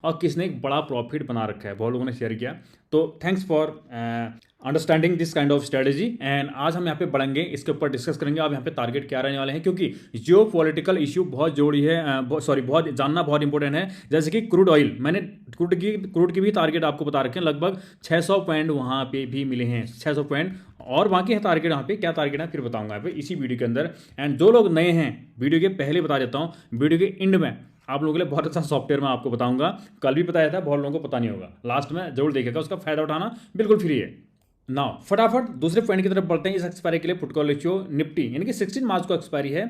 और किसने एक बड़ा प्रॉफिट बना रखा है, बहुत लोगों ने शेयर किया। तो thanks for understanding this kind of strategy. And आज हम यहाँ पे बढ़ेंगे, इसके ऊपर डिस्कस करेंगे अब यहाँ पे टारगेट क्या रहने वाले हैं, क्योंकि जियो पॉलिटिकल इशू बहुत जोड़ी है, सॉरी बहुत जानना बहुत इंपॉर्टेंट है। जैसे कि क्रूड ऑयल, मैंने क्रूड की भी टारगेट आपको बता रखे हैं, लगभग 600 पॉइंट वहाँ पे भी मिले हैं, 600 पॉइंट। और बाकी है टारगेट, यहाँ पे क्या टारगेट है फिर बताऊंगा यहाँ पे इसी वीडियो के अंदर। एंड जो लोग नए हैं, वीडियो के पहले बता देता हूँ, वीडियो के एंड में आप लोगों के लिए बहुत अच्छा सॉफ्टवेयर मैं आपको बताऊंगा। कल भी बताया था, बहुत लोगों को पता नहीं होगा, लास्ट में जरूर देखेगा, उसका फायदा उठाना बिल्कुल फ्री है। नाउ फटाफट दूसरे पॉइंट की तरफ बढ़ते हैं। इस एक्सपायरी के लिए पुट कॉल रेशियो निफ्टी यानी कि 16 मार्च को एक्सपायरी है,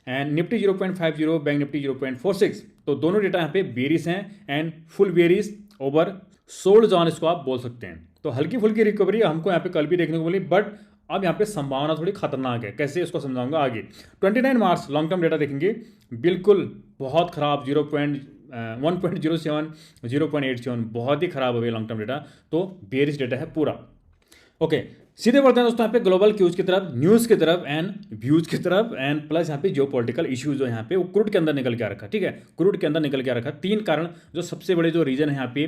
एंड निफ्टी 0.50, बैंक निफ्टी 0.46। तो दोनों डेटा यहाँ पे बेरिस हैं, and full berries over sold John इसको आप बोल सकते हैं। तो हल्की फुल्की रिकवरी हमको यहाँ पे कल भी देखने को मिली, बट अब यहाँ पे संभावना थोड़ी खतरनाक है। कैसे, इसको समझाऊंगा आगे। 29 मार्च लॉन्ग टर्म डेटा देखेंगे, बिल्कुल बहुत खराब, 1.07, 0.87, बहुत ही खराब हो गया लॉन्ग टर्म डेटा। तो बेरिस डेटा है पूरा। ओके, सीधे बढ़ते हैं दोस्तों यहाँ पे ग्लोबल क्यूज की तरफ, न्यूज़ की तरफ एंड व्यूज की तरफ, एंड प्लस यहाँ पे जियो पॉलिटिकल इश्यूज जो यहाँ पे वो क्रूड के अंदर निकल के आ रखा। ठीक है, क्रूड के अंदर निकल के आ रखा। तीन कारण जो सबसे बड़े जो रीजन है यहाँ पे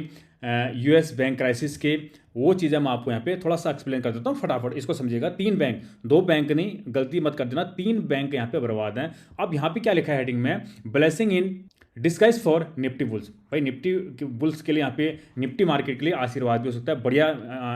यूएस बैंक क्राइसिस के, वो चीज़ें मैं आपको यहाँ पे थोड़ा सा एक्सप्लेन कर देता हूँ, फटाफट इसको समझिएगा। तीन बैंक, दो बैंक नहीं, गलती मत कर देना, तीन बैंक यहाँ पे बर्बाद हैं। अब यहाँ पे क्या लिखा है हेडिंग में, blessing in disguise for Nifty bulls. भाई निफ्टी बुल्स के लिए यहाँ पे निफ्टी मार्केट के लिए आशीर्वाद भी हो सकता है, बढ़िया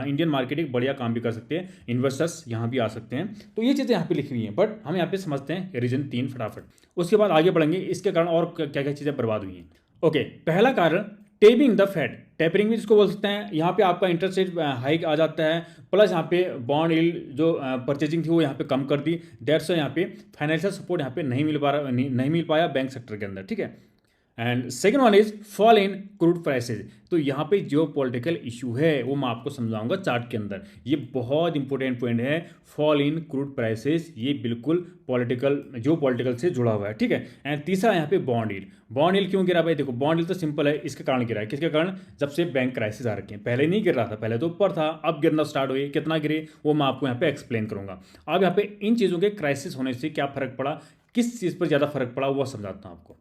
इंडियन मार्केट एक बढ़िया काम भी कर सकते हैं, इन्वेस्टर्स यहाँ भी आ सकते हैं। तो ये चीज़ें यहाँ पे लिखी हुई हैं, बट हम यहाँ पे समझते हैं रीजन तीन फटाफट, उसके बाद आगे बढ़ेंगे इसके कारण और क्या क्या चीज़ें बर्बाद हुई हैं। ओके, पहला कारण टेपिंग द फेड, टेपरिंग भी जिसको बोल सकते हैं। यहाँ पे आपका इंटरेस्ट रेट हाइक आ जाता है, प्लस यहाँ पे बॉन्ड यील्ड जो परचेजिंग थी वो यहाँ पे कम कर दी। दैट्स यहाँ पे फाइनेंशियल सपोर्ट यहाँ पे नहीं मिल पा रहा, नहीं मिल पाया बैंक सेक्टर के अंदर। ठीक है, and second one is fall in crude prices. तो यहाँ पे जो पॉलिटिकल इशू है वो मैं आपको समझाऊंगा चार्ट के अंदर, ये बहुत इंपॉर्टेंट पॉइंट है। फॉल इन क्रूड प्राइसेज ये बिल्कुल पॉलिटिकल, जो पॉलिटिकल से जुड़ा हुआ है। ठीक है, एंड तीसरा यहाँ पे बॉन्ड यील्ड। बॉन्ड यील्ड क्यों गिरा भाई, देखो बॉन्ड यील्ड तो सिंपल है, इसके कारण गिरा है। किसके कारण, जब से बैंक क्राइसिस आ रखे हैं। पहले नहीं गिर रहा था, पहले तो ऊपर था, अब गिरना स्टार्ट हुई। कितना गिरे वो मैं आपको यहाँ पे एक्सप्लेन करूंगा। अब यहाँ पे इन चीज़ों के क्राइसिस होने से क्या फर्क पड़ा, किस चीज़ पर ज़्यादा फर्क पड़ा, वो समझाता हूँ आपको।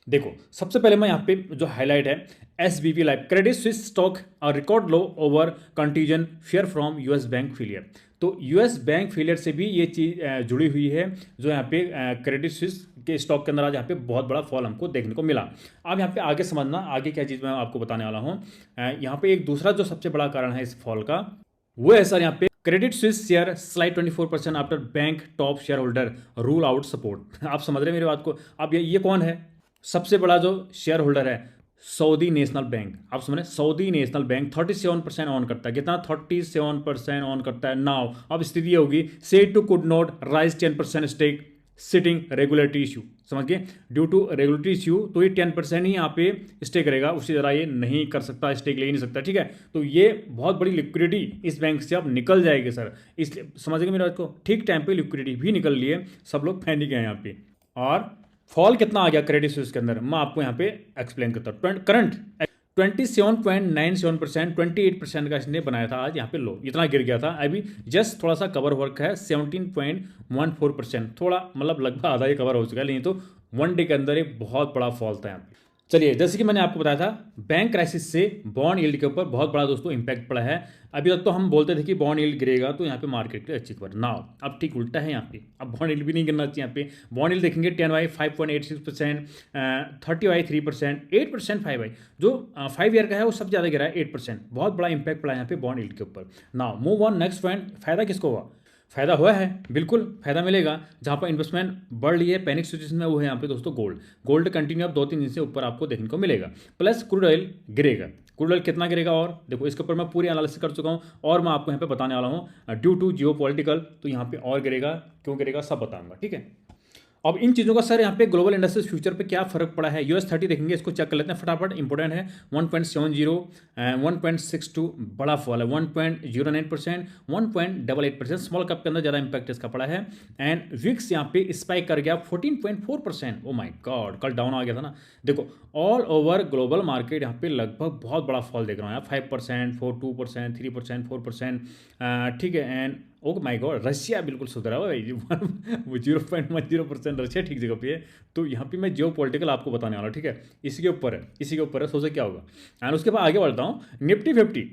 देखो सबसे पहले मैं यहाँ पे जो हाईलाइट है, SBP life credit Swiss stock record low over contagion fear from US bank failure. तो यूएस बैंक फेलियर से भी ये चीज़ जुड़ी हुई है, जो यहाँ पे क्रेडिट स्विस के स्टॉक के अंदर आज यहाँ पे बहुत बड़ा फॉल हमको देखने को मिला। अब यहाँ पे आगे समझना, आगे क्या चीज़ मैं आपको बताने वाला हूँ। यहाँ पे एक दूसरा जो सबसे बड़ा कारण है इस फॉल का, वो है सर यहाँ पे Credit Suisse share slide 24% after bank top share holder rule out support. आप समझ रहे हैं मेरी बात को। अब ये कौन है, सबसे बड़ा जो शेयर होल्डर है, सऊदी नेशनल बैंक। आप समझ रहे हैं, सऊदी नेशनल बैंक 37% ऑन करता है। कितना, 37% ऑन करता है। नाउ अब स्थिति ये होगी, से to could not raise 10% stake sitting regulatory issue. समझ गए, ड्यू टू रेगुलेटरी इशू, तो ये 10% ही यहाँ पे स्टे करेगा, उससे ज़रा ये नहीं कर सकता, स्टेक ले ही नहीं सकता। ठीक है, तो ये बहुत बड़ी लिक्विडिटी इस बैंक से अब निकल जाएगी सर, इसलिए समझ गए मेरे बात को। ठीक टाइम पे लिक्विडिटी भी निकल लिए, सब लोग पैनिक गए यहाँ पे। और फॉल कितना आ गया क्रेडिट स्विस के अंदर, मैं आपको यहाँ पे एक्सप्लेन करता हूँ। करंट 27.97%, 28% का इसने बनाया था आज यहाँ पे लो, इतना गिर गया था। अभी जस्ट थोड़ा सा कवर वर्क है, 17.14%, थोड़ा मतलब लगभग आधा ही कवर हो चुका है, नहीं तो वन डे के अंदर एक बहुत बड़ा फॉल था यहाँ पे। चलिए, जैसे कि मैंने आपको बताया था, बैंक क्राइसिस से बॉन्ड यील्ड के ऊपर बहुत बड़ा दोस्तों इंपैक्ट पड़ा है। अभी तक तो हम बोलते थे कि बॉन्ड यील्ड गिरेगा तो यहाँ पे मार्केट के अच्छी खबर, नाउ अब ठीक उल्टा है यहाँ पे। अब बॉन्ड यील्ड भी नहीं गिरना चाहिए यहाँ पे। बॉन्ड यील्ड देखेंगे 10Y 5.86%, 30Y 3%, 8% 5Y, जो 5 ईयर का है वो सबसे ज़्यादा गिरा है 8%। बहुत बड़ा इंपैक्ट पड़ा है यहाँ पे बॉन्ड यील्ड के ऊपर। Now move on next point, फायदा किसको हुआ, फायदा हुआ है, बिल्कुल फायदा मिलेगा। जहाँ पर इन्वेस्टमेंट बढ़ रही है पैनिक सिचुएशन में, वो है यहाँ पे दोस्तों गोल्ड। गोल्ड कंटिन्यू अब 2-3 दिन से ऊपर आपको देखने को मिलेगा, प्लस क्रूड ऑयल गिरेगा। क्रूड ऑयल कितना गिरेगा, और देखो इसके ऊपर मैं पूरी एनालिसिस कर चुका हूँ, और मैं आपको यहाँ पे बताने वाला हूँ ड्यू टू जियो पॉलिटिकल, तो यहाँ पे और गिरेगा, क्यों गिरेगा सब बताऊंगा। ठीक है, अब इन चीज़ों का सर यहाँ पे ग्लोबल इंडस्ट्रीज फ्यूचर पे क्या फर्क पड़ा है। US30 देखेंगे, इसको चेक कर लेते हैं फटाफट, इंपॉर्टेंट है। 1.70, 1.62 बड़ा फॉल है, 1.09%, 1.88%। स्मॉल कैप के अंदर ज़्यादा इंपैक्ट इसका पड़ा है। एंड विक्स यहाँ पे स्पाइक कर गया 14.4%। ओ माय गॉड, कल डाउन आ गया था ना। देखो ऑल ओवर ग्लोबल मार्केट यहाँ पे लगभग बहुत बड़ा फॉल देख रहा हूँ यार, 5%, 4, 2%, 3%, 4%। ठीक है, and oh my God, Russia बिल्कुल सुधरा हुआ है, वो 0.10% रशिया ठीक जगह पे है। तो यहाँ पे मैं जियो पॉलिटिकल आपको बताने वाला हूँ, ठीक है, इसी के ऊपर है, इसी के ऊपर है, सोचो क्या होगा। एंड उसके बाद आगे बढ़ता हूँ, Nifty 50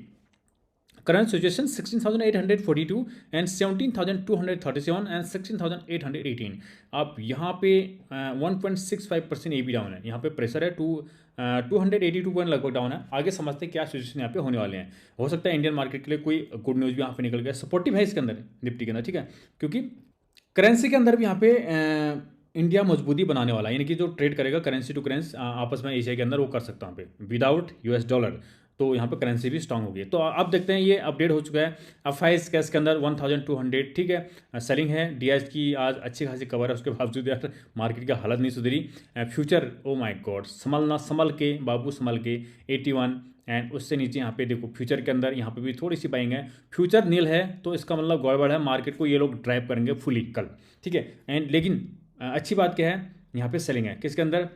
current situation 16,842 and 17,237 and 16,818। अब यहाँ पे 1.65% ए बी डाउन है, यहाँ पे प्रेशर है 282 पॉइंट लगभग डाउन है। आगे समझते हैं क्या सिचुएशन यहाँ पे होने वाले हैं। हो सकता है इंडियन मार्केट के लिए कोई गुड न्यूज़ भी यहाँ पे निकल गया, सपोर्टिव है इसके अंदर, निफ्टी के अंदर, ठीक है, क्योंकि करेंसी के अंदर भी यहाँ पे इंडिया मजबूती बनाने वाला है, यानी कि जो ट्रेड करेगा करेंसी टू करेंसी आपस में एशिया के अंदर, वो कर सकता है यहाँ पे विदाउट यूएस डॉलर। तो यहाँ पे करेंसी भी स्ट्रांग होगी। तो अब देखते हैं, ये अपडेट हो चुका है। अब फाइज कैश के अंदर 1200, ठीक है, सेलिंग है। डीएच की आज अच्छी खासी कवर है, उसके बावजूद यार मार्केट की हालत नहीं सुधरी। फ्यूचर ओ माय गॉड, संभल के बाबू, संभल के 81 एंड उससे नीचे यहाँ पे देखो फ्यूचर के अंदर यहाँ पे भी थोड़ी सी बाइंग है। फ्यूचर नील है तो इसका मतलब गड़बड़ है, मार्केट को ये लोग ड्राइव करेंगे फुली कल, ठीक है। एंड लेकिन अच्छी बात क्या है, यहाँ पे सेलिंग है किसके अंदर,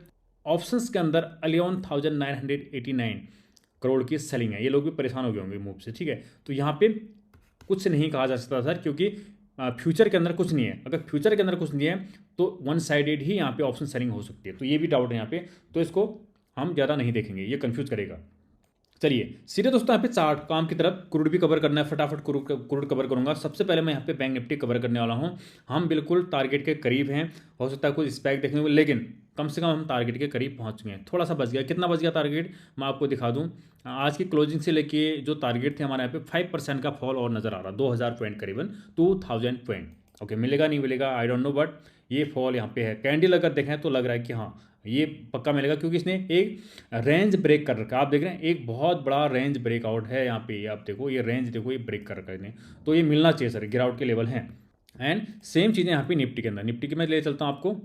ऑप्शंस के अंदर 11,989 करोड़ की सेलिंग है। ये लोग भी परेशान हो गए होंगे मूव से, ठीक है। तो यहाँ पे कुछ नहीं कहा जा सकता सर, क्योंकि फ्यूचर के अंदर कुछ नहीं है। अगर फ्यूचर के अंदर कुछ नहीं है तो वन साइडेड ही यहाँ पे ऑप्शन सेलिंग हो सकती है। तो ये भी डाउट है यहाँ पे, तो इसको हम ज़्यादा नहीं देखेंगे, ये कंफ्यूज करेगा। चलिए सीधे दोस्तों यहाँ पे चार्ट काम की तरफ, क्रूड भी कवर करना है, फटाफट क्रूड कवर करूंगा। सबसे पहले मैं यहाँ पे बैंक निफ्टी कवर करने वाला हूँ। हम बिल्कुल टारगेट के करीब हैं, हो सकता है कुछ स्पैक देखने को, लेकिन कम से कम हम टारगेट के करीब पहुँच चुके हैं। थोड़ा सा बच गया, कितना बच गया टारगेट मैं आपको दिखा दूँ। आज की क्लोजिंग से लेके जो टारगेट थे हमारे यहाँ पे 5% का फॉल और नज़र आ रहा, 2000 पॉइंट करीबन 2000 पॉइंट। ओके, मिलेगा नहीं मिलेगा आई डोंट नो, बट ये फॉल यहाँ पे है। कैंडल अगर देखें तो लग रहा है कि हाँ ये पक्का मिलेगा, क्योंकि इसने एक रेंज ब्रेक कर रखा है। आप देख रहे हैं एक बहुत बड़ा रेंज ब्रेकआउट है यहाँ पे, आप देखो ये रेंज, देखो ये ब्रेक कर रखा है इसने, तो ये मिलना चाहिए सर, गिरावट के लेवल हैं। एंड सेम चीज़ें यहाँ पे निफ्टी के अंदर, निफ्टी के मैं ले चलता हूँ आपको,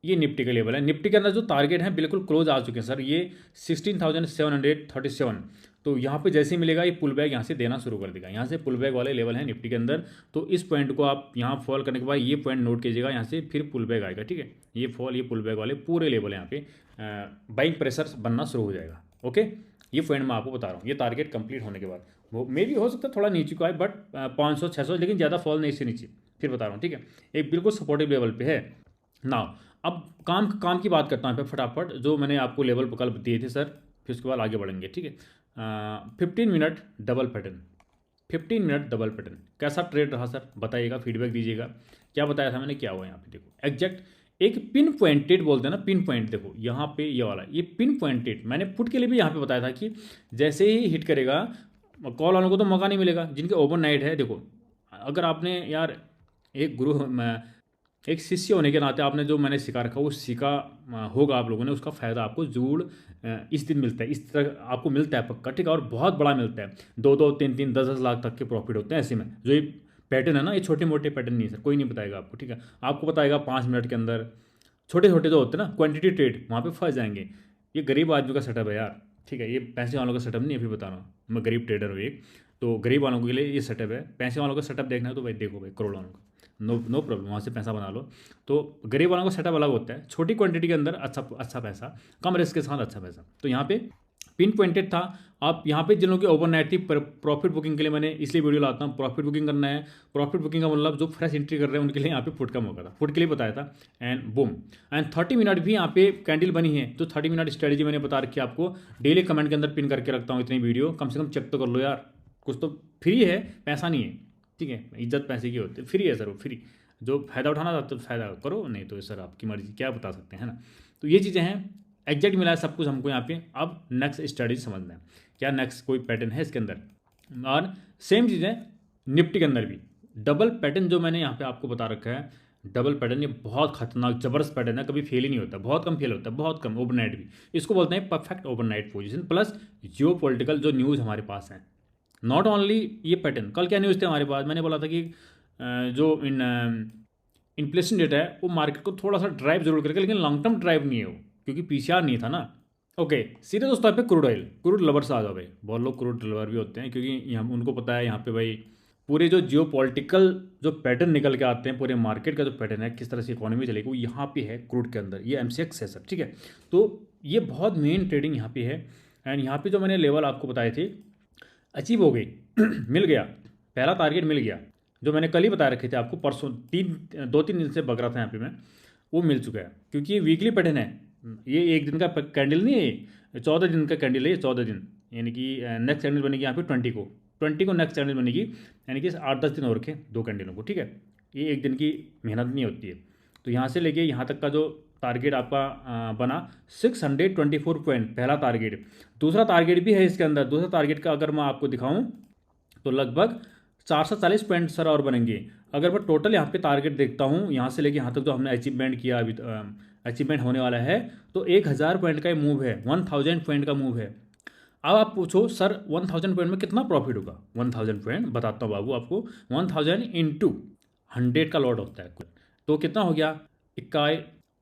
ये निफ्टी का लेवल है। निफ्टी के अंदर जो टारगेट है बिल्कुल क्लोज आ चुके हैं सर, ये 16,737। तो यहाँ पे जैसे ही मिलेगा ये पुल बैक यहाँ से देना शुरू कर देगा, यहाँ से पुल बैक वाले लेवल है निफ्टी के अंदर। तो इस पॉइंट को आप यहाँ फॉल करने के बाद ये पॉइंट नोट कीजिएगा, यहाँ से फिर पुल बैक आएगा, ठीक है। ये फॉल, ये पुल बैक वाले पूरे लेवल है, यहाँ पे बाइंग प्रेशर बनना शुरू हो जाएगा। ओके, ये पॉइंट मैं आपको बता रहा हूँ, ये टारगेट कंप्लीट होने के बाद वो मे भी हो सकता है थोड़ा नीचे को आए, बट 500 600, लेकिन ज़्यादा फॉल नहीं से नीचे, फिर बता रहा हूँ, ठीक है। एक बिल्कुल सपोर्टिव लेवल पे है ना। अब काम की बात करता हूँ पे फटाफट, जो मैंने आपको लेवल कल दिए थे सर, फिर उसके बाद आगे बढ़ेंगे, ठीक है। 15 minute double pattern, 15 minute double pattern कैसा ट्रेड रहा सर, बताइएगा, फीडबैक दीजिएगा। क्या बताया था मैंने, क्या हुआ यहाँ पे देखो, एग्जैक्ट एक पिन पॉइंटेड बोलते हैं ना, पिन पॉइंट देखो यहाँ पे ये वाला, ये पिन पॉइंटेड मैंने पुट के लिए भी यहाँ पे बताया था कि जैसे ही हिट करेगा कॉल वालों को तो मौका नहीं मिलेगा, जिनके ओवरनाइट है। देखो अगर आपने यार एक एक शिष्य होने के नाते आपने जो मैंने सिखा रखा वो सीखा होगा आप लोगों ने, उसका फ़ायदा आपको जरूर इस दिन मिलता है, इस तरह आपको मिलता है पक्का, ठीक है। और बहुत बड़ा मिलता है, 2 3 10 लाख तक के प्रॉफिट होते हैं ऐसे में। जो ये पैटर्न है ना, ये छोटे मोटे पैटर्न नहीं है सर, कोई नहीं बताएगा आपको, ठीक है। आपको बताएगा 5 मिनट के अंदर, छोटे छोटे जो होते हैं ना क्वान्टिटी ट्रेड, वहाँ पर फंस जाएंगे। ये गरीब आदमी का सेटअप है यार, ठीक है, ये पैसे वालों का सेटअप नहीं है, फिर बता रहा हूँ मैं, गरीब ट्रेडर हूँ एक, तो गरीब वालों के लिए ये सेटअप है। पैसे वालों का सेटअप देखना है तो भाई देखो भाई, करोड़ वालों का नो प्रॉब्लम, वहाँ से पैसा बना लो। तो गरीब वालों का सेटअप अलग होता है, छोटी क्वांटिटी के अंदर अच्छा पैसा, कम रिस्क के साथ अच्छा पैसा। तो यहाँ पे पिन पॉइंटेड था। आप यहाँ पे जिन लोगों की ओवरनाइट थी, प्रॉफिट बुकिंग के लिए मैंने इसलिए वीडियो लाता हूँ, प्रॉफिट बुकिंग करना है। प्रॉफिट बुकिंग का मतलब जो फ्रेश एंट्री कर रहे हैं उनके लिए यहाँ पे पुट का मौका था, पुट के लिए बताया था। एंड बूम, एंड 30 मिनट भी यहाँ पे कैंडल बनी है। तो 30 मिनट स्ट्रेटेजी मैंने बता रखी है आपको, डेली कमेंट के अंदर पिन करके रखता हूँ इतनी वीडियो, कम से कम चेक तो कर लो यार, कुछ तो फ्री है, पैसा नहीं है, ठीक है। इज्जत पैसे की होती है, फ्री है सर वो, फ्री। जो फ़ायदा उठाना चाहते हो तो फ़ायदा करो, नहीं तो सर आपकी मर्जी, क्या बता सकते हैं ना। तो ये चीज़ें हैं, एग्जैक्ट मिला है सब कुछ हमको यहाँ पे। अब नेक्स्ट स्ट्रेटेजी समझना है, क्या नेक्स्ट कोई पैटर्न है इसके अंदर। और सेम चीज़ें निफ्टी के अंदर भी, डबल पैटर्न जो मैंने यहाँ पे आपको बता रखा है, डबल पैटर्न ये बहुत खतरनाक ज़बरदस्त पैटर्न है, कभी फेल ही नहीं होता, बहुत कम फेल होता है, बहुत कम। ओवरनाइट भी इसको बोलते हैं परफेक्ट ओवरनाइट पोजीशन, प्लस जियो पॉलिटिकल जो न्यूज़ हमारे पास है। नॉट ओनली ये पैटर्न, कल क्या न्यूज़ थे हमारे पास, मैंने बोला था कि जो इन्फ्लेशन डेटा है वो मार्केट को थोड़ा सा ड्राइव जरूर करेगा, लेकिन लॉन्ग टर्म ड्राइव नहीं है वो, क्योंकि पीसीआर नहीं था ना। ओके, सीधे दोस्तों यहाँ पे क्रूड ऑयल, क्रूड लवर्स आ जाओ भाई, बहुत लोग क्रूड लवर भी होते हैं, क्योंकि यहाँ उनको पता है यहाँ पे भाई पूरे जो जियो पॉलिटिकल जो पैटर्न निकल के आते हैं, पूरे मार्केट का जो पैटर्न है, किस तरह से इकोनॉमी चलेगी, वो यहाँ पे है क्रूड के अंदर। ये MCX है सर, ठीक है। तो ये बहुत मेन ट्रेडिंग यहाँ पे है। एंड यहाँ पे जो मैंने लेवल आपको बताए थे अचीव हो गई मिल गया, पहला टारगेट मिल गया जो मैंने कल ही बता रखे थे आपको, परसों 2-3 दिन से बग रहा था यहाँ पे मैं, वो मिल चुका है, क्योंकि ये वीकली पैटर्न है। ये एक दिन का कैंडल नहीं है, ये 14 दिन का कैंडल है, ये 14 दिन, यानी कि नेक्स्ट कैंडल बनेगी यहाँ पे 20 को नेक्स्ट कैंडल बनेगी, यानी कि 8-10 दिन और रखे 2 कैंडलों को, ठीक है। ये एक दिन की मेहनत नहीं होती है। तो यहाँ से लेके यहाँ तक का जो टारगेट आपका बना 624 पॉइंट, पहला टारगेट। दूसरा टारगेट भी है इसके अंदर, दूसरा टारगेट का अगर मैं आपको दिखाऊं तो लगभग 440 पॉइंट सर और बनेंगे। अगर मैं टोटल यहाँ पे टारगेट देखता हूँ यहाँ से लेके यहाँ तक जो हमने अचीवमेंट किया, अभी अचीवमेंट होने वाला है, तो 1000 पॉइंट का मूव है, 1000 पॉइंट का मूव है। अब आप पूछो सर 1000 पॉइंट में कितना प्रॉफिट होगा। 1000 पॉइंट बताता हूँ बाबू आपको, 1000 इंटू 100 का लॉट होता है, तो कितना हो गया,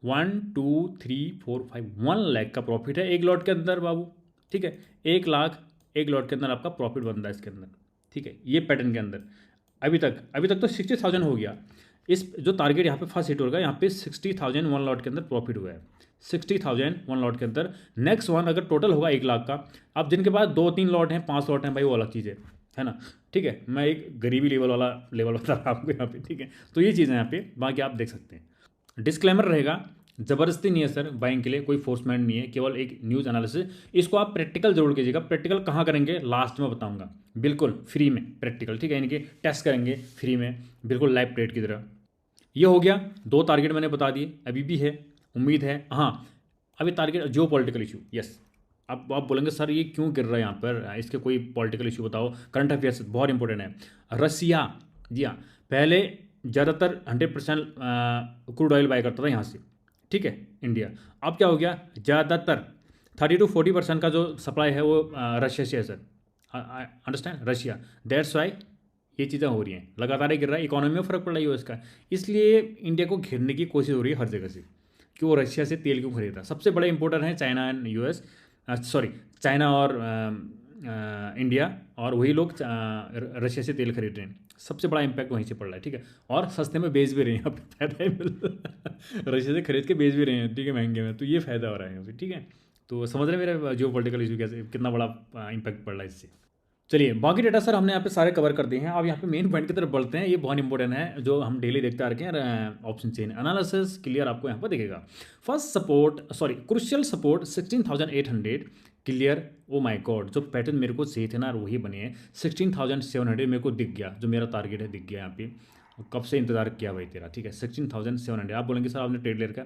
1 2 3 4 5 1 लाख का प्रॉफिट है एक लॉट के अंदर बाबू, ठीक है। 1 लाख एक लॉट के अंदर आपका प्रॉफिट बनता है इसके अंदर, ठीक है। ये पैटर्न के अंदर अभी तक तो 60,000 हो गया। इस जो टारगेट यहाँ पे फर्स्ट हिट होगा, यहाँ पे 60,000 1 लॉट के अंदर प्रॉफिट हुआ है, 60,000 1 लॉट के अंदर। नेक्स्ट वन अगर टोटल होगा 1 लाख का, अब जिनके पास 2-3 लॉट हैं, 5 लॉट हैं भाई, वो अलग चीज़ है ना, ठीक है। मैं एक गरीबी लेवल बता रहा हूँ आपको यहाँ पे, ठीक है। तो ये चीज़ है यहाँ पे, बाकी आप देख सकते हैं। डिस्क्लेमर रहेगा, ज़बरदस्ती नहीं है सर बाइंग के लिए, कोई फोर्समेंट नहीं है, केवल एक न्यूज़ एनालिसिस। इसको आप प्रैक्टिकल जरूर कीजिएगा। प्रैक्टिकल कहाँ करेंगे, लास्ट में बताऊंगा, बिल्कुल फ्री में प्रैक्टिकल, ठीक है, यानी कि टेस्ट करेंगे फ्री में, बिल्कुल लाइव ट्रेड की तरह। ये हो गया, 2 टारगेट मैंने बता दिए, अभी भी है, उम्मीद है। हाँ, अभी टारगेट जियो पॉलिटिकल इशू, यस। अब आप बोलेंगे सर ये क्यों गिर रहा है यहाँ पर, इसके कोई पॉलिटिकल इशू बताओ, करंट अफेयर्स बहुत इंपॉर्टेंट है। रसिया, जी हाँ, पहले ज़्यादातर 100% क्रूड ऑयल बाय करता था यहाँ से, ठीक है, इंडिया। अब क्या हो गया, ज़्यादातर 30-40% का जो सप्लाई है वो रशिया से है sir, understand, Russia. That's why ये चीज़ें हो रही हैं, लगातार गिर रहा है, इकोनॉमी में फ़र्क पड़ रहा है इसका, इसलिए इंडिया को घेरने की कोशिश हो रही है हर जगह से कि वो रशिया से तेल क्यों खरीद रहा है। सबसे बड़े इंपोर्टर हैं China and US, sorry China और इंडिया, और वही लोग रशिया से तेल खरीद रहे हैं। सबसे बड़ा इंपैक्ट वहीं से पड़ रहा है, ठीक है। और सस्ते में बेच भी रहे हैं, यहाँ पे फायदा है रशिया से खरीद के बेच भी रहे हैं, ठीक है, महंगे में, तो ये फ़ायदा हो रहा है यहाँ पे, ठीक है। तो समझ रहे हैं मेरा जियो पॉलिटिकल इशू कैसे, कितना बड़ा इंपैक्ट पड़ रहा है इससे। चलिए, बाकी डेटा सर हमने यहाँ पे सारे कवर कर दिए हैं। अब यहाँ पे मेन पॉइंट की तरफ बढ़ते हैं, ये बहुत इंपॉर्टेंट है, जो हम डेली देखते आ रखे हैं। ऑप्शन चेन एनालिसिस क्लियर आपको यहाँ पर दिखेगा। First support, sorry crucial support 16,800 clear. Oh my God, जो पैटर्न मेरे को चाहिए थे ना वही बने हैं। 16,700 मेरे को दिख गया, जो मेरा टारगेट है दिख गया यहाँ पे। कब से इंतजार किया भाई तेरा, ठीक है। 16,700। आप बोलेंगे सर आपने ट्रेड ले रखा,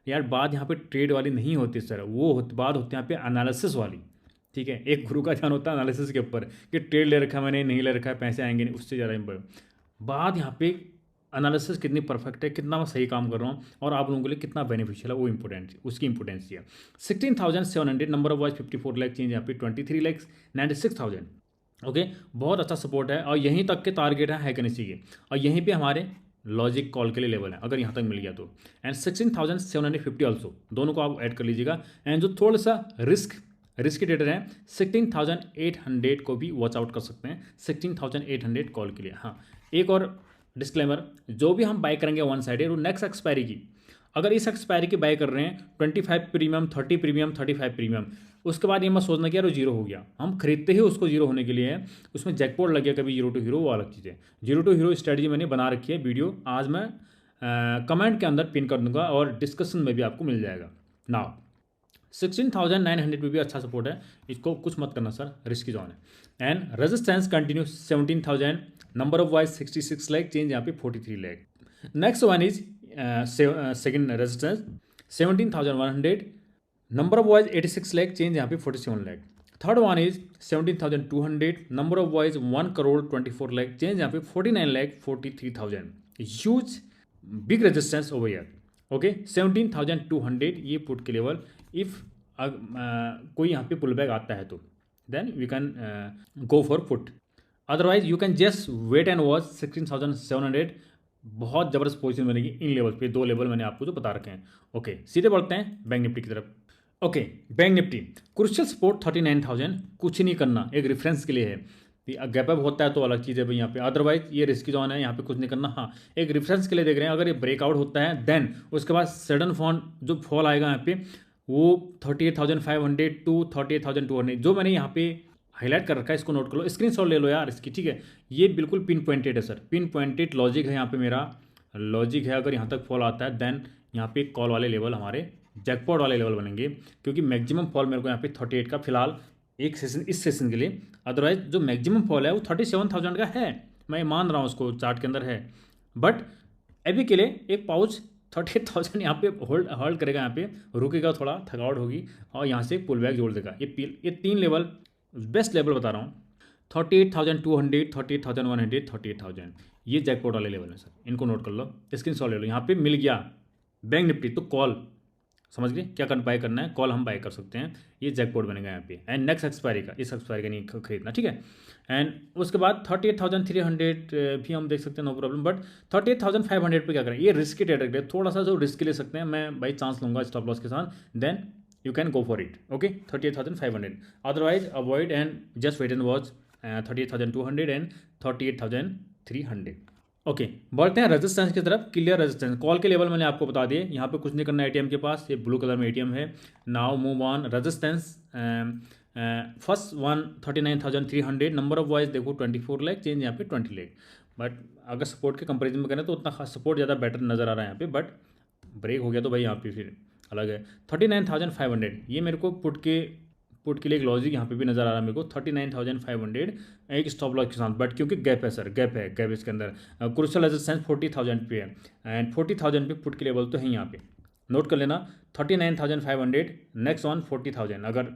यार बात यहाँ पे ट्रेड वाली नहीं होती सर, वो बात होती है यहाँ पे एनालिसिस वाली, ठीक है। एक गुरु का ध्यान होता है एनालिसिस के ऊपर कि ट्रेड ले रखा मैंने, नहीं ले रखा है, पैसे आएंगे नहीं, उससे ज़्यादा इम्पोर्टेंट बात यहाँ पे एनालिसिस कितनी परफेक्ट है, कितना मैं सही काम कर रहा हूँ और आप लोगों के लिए कितना बेनिफिशियल है, वो इंपॉर्टेंट, उसकी इंपॉर्टेंस है। 16,700 number of wise 54 lakh change, यहाँ पे 23,96,000। ओके, बहुत अच्छा सपोर्ट है, और यहीं तक के टारगेट है कैनेसी के, और यहीं पे हमारे लॉजिक कॉल के लिए लेवल है, अगर यहाँ तक मिल गया तो। एंड 16,750 ऑल्सो, दोनों को आप ऐड कर लीजिएगा। एंड जो थोड़ा सा रिस्की ट्रेडर हैं 16,800 को भी वॉच आउट कर सकते हैं, 16,800 कॉल के लिए। हाँ, एक और डिस्क्लेमर, जो भी हम बाय करेंगे वन साइड है, वो नेक्स्ट एक्सपायरी की, अगर इस एक्सपायरी की बाय कर रहे हैं 25 प्रीमियम, 30 प्रीमियम, 35 प्रीमियम, उसके बाद ये मत सोचना कि यार वो जीरो हो गया, हम खरीदते ही उसको जीरो होने के लिए है, उसमें जैकपॉट लग गया कभी जीरो टू हीरो, वो अलग चीज़ है। जीरो टू हीरो स्ट्रेटजी मैंने बना रखी है, वीडियो आज मैं कमेंट के अंदर पिन कर दूंगा और डिस्कशन में भी आपको मिल जाएगा। नाउ 16,900 पे भी अच्छा सपोर्ट है, इसको कुछ मत करना सर, रिस्की जोन है। And resistance continue 17,000, number of wise 66 lakh change, यहाँ पे 43 lakh. Next one is second resistance 17,100, number of wise 86 lakh change, यहाँ पे 47 lakh. Third one is 17,200, number of wise 1,24 lakh change, यहाँ पे 49,43,000। Huge big resistance over year. Okay, 17,200 ये put के level. If कोई यहाँ पे पुल बैक आता है तो then we can go for put, otherwise you can just wait and watch 16,700। बहुत ज़बरदस्त पोजीशन बनेगी इन लेवल पे, 2 लेवल मैंने आपको जो बता रखे हैं। ओके, सीधे बढ़ते हैं बैंक निफ्टी की तरफ। Okay, bank Nifty crucial support 39,000, कुछ नहीं करना, एक रेफरेंस के लिए है, गैप अप होता है तो अलग चीज़ है भाई यहाँ पे, अदरवाइज ये रिस्की जोन है, यहाँ पे कुछ नहीं करना। हाँ, एक रेफरेंस के लिए देख रहे हैं, अगर ये ब्रेकआउट होता है देन उसके बाद सडन जो फॉल आएगा यहाँ पे वो 38,500 टू 38,200, जो मैंने यहाँ पे हाईलाइट कर रखा है, इसको नोट कर लो, स्क्रीनशॉट ले लो यार इसकी, ठीक है। ये बिल्कुल पिन पॉइंटेड है सर, पिन पॉइंटेड लॉजिक है यहाँ पे, मेरा लॉजिक है। अगर यहाँ तक फॉल आता है देन यहाँ पे कॉल वाले लेवल हमारे जैकपॉट वाले लेवल बनेंगे, क्योंकि मैक्सिमम फॉल मेरे को यहाँ पे 38 का फिलहाल एक सेशन, इस सेशन के लिए। अदरवाइज जो मैक्सिमम फॉल है वो 37,000 का है, मैं मान रहा हूँ उसको, चार्ट के अंदर है। बट अभी के लिए एक पाउच 38,000 यहाँ पे होल्ड होल्ड करेगा, यहाँ पे रुकेगा, थोड़ा थकावट होगी और यहाँ से पुल बैक जोड़ देगा। ये 3 लेवल बेस्ट लेवल बता रहा हूँ, 38,200, 38,100, 38,000, ये जैकपॉट वाले लेवल है सर, इनको नोट कर लो, स्क्रीनशॉट ले लो। यहाँ पे मिल गया बैंक निफ्टी तो कॉल, समझ गए क्या बाय करना है, कॉल हम बाय कर सकते हैं, ये जैकपॉट बनेगा यहाँ पे। एंड नेक्स्ट एक्सपायरी का, इस एक्सपायरी का नहीं खरीदना, ठीक है। एंड उसके बाद 38,300 भी हम देख सकते हैं, नो प्रॉब्लम। बट 38,500 पे क्या करें, ये रिस्की ट्रेड है, थोड़ा सा जो रिस्क ले सकते हैं, मैं बाई चांस लूँगा स्टॉप लॉस के साथ, then you can go for it, okay. 38,500, otherwise avoid and just wait and watch 38,200 and 38,300। Okay, बढ़ते हैं रेजिस्टेंस की तरफ। क्लियर रेजिस्टेंस, कॉल के लेवल मैंने आपको बता दिए, यहाँ पे कुछ नहीं करना है एटीएम के पास, ये ब्लू कलर में एटीएम है। Now move on resistance, first one 39,300, number of voice देखो 24 लाख, चेंज यहाँ पे 20 लाख। बट अगर सपोर्ट के कंपेरिजन में करें तो उतना खास सपोर्ट ज़्यादा बेटर नज़र आ रहा है यहाँ पे, बट ब्रेक हो गया तो भाई यहाँ पे फिर अलग है। 39,500, ये मेरे को पुट के लिए एक लॉजिक यहाँ पे भी नज़र आ रहा है मेरे को, 39,500 एक स्टॉप लॉस के साथ। बट क्योंकि गैप है सर, गैप इसके अंदर, क्रूशियल रेजिस्टेंस 40,000 पे है, एंड 40,000 पे पुट के लेवल तो है यहाँ पे, नोट कर लेना। 39,500, नेक्स्ट वन 40,000। अगर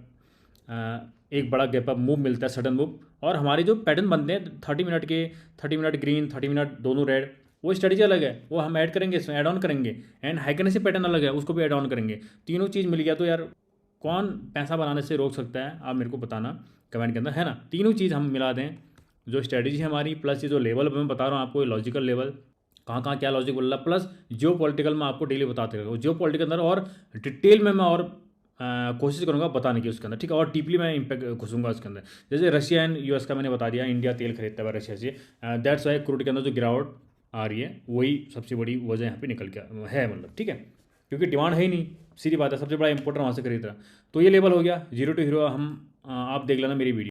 एक बड़ा गैप अप मूव मिलता है, सडन मूव, और हमारे जो पैटर्न बनते हैं 30 मिनट के, 30 मिनट ग्रीन, 30 मिनट दोनों रेड, वो स्ट्रेटजी अलग है, वो हम ऐड करेंगे, इसमें ऐड ऑन करेंगे। एंड हाइकनेसी पैटर्न अलग है, उसको भी ऐड ऑन करेंगे। तीनों चीज़ मिल गया तो यार कौन पैसा बनाने से रोक सकता है, आप मेरे को बताना कमेंट के अंदर, है ना। तीनों चीज़ हम मिला दें, जो स्ट्रेटजी है हमारी, प्लस ये जो लेवल मैं बता रहा हूँ आपको, लॉजिकल लेवल, कहाँ कहाँ क्या लॉजिक बोल रहा, प्लस जियो पॉलिटिकल में आपको डेली बताते रहेगा, जियो पॉलिटिकल अंदर और डिटेल में मैं और कोशिश करूँगा बताने की उसके अंदर, ठीक है। और डीपली मैं इम्पैक्ट घुसूंगा उसके अंदर, जैसे रशिया एंड यूएस का मैंने बता दिया, इंडिया तेल खरीदता है रशिया से, दैट्स वाई क्रूड के अंदर जो गिरावट आ रही है वही सबसे बड़ी वजह यहाँ पे निकल के है, मतलब, ठीक है। क्योंकि डिमांड है ही नहीं, सीधी बात है, सबसे बड़ा इंपोर्टर वहाँ से खरीद रहा। तो ये लेवल हो गया 0 to हीरो, हम आप देख लेना मेरी वीडियो।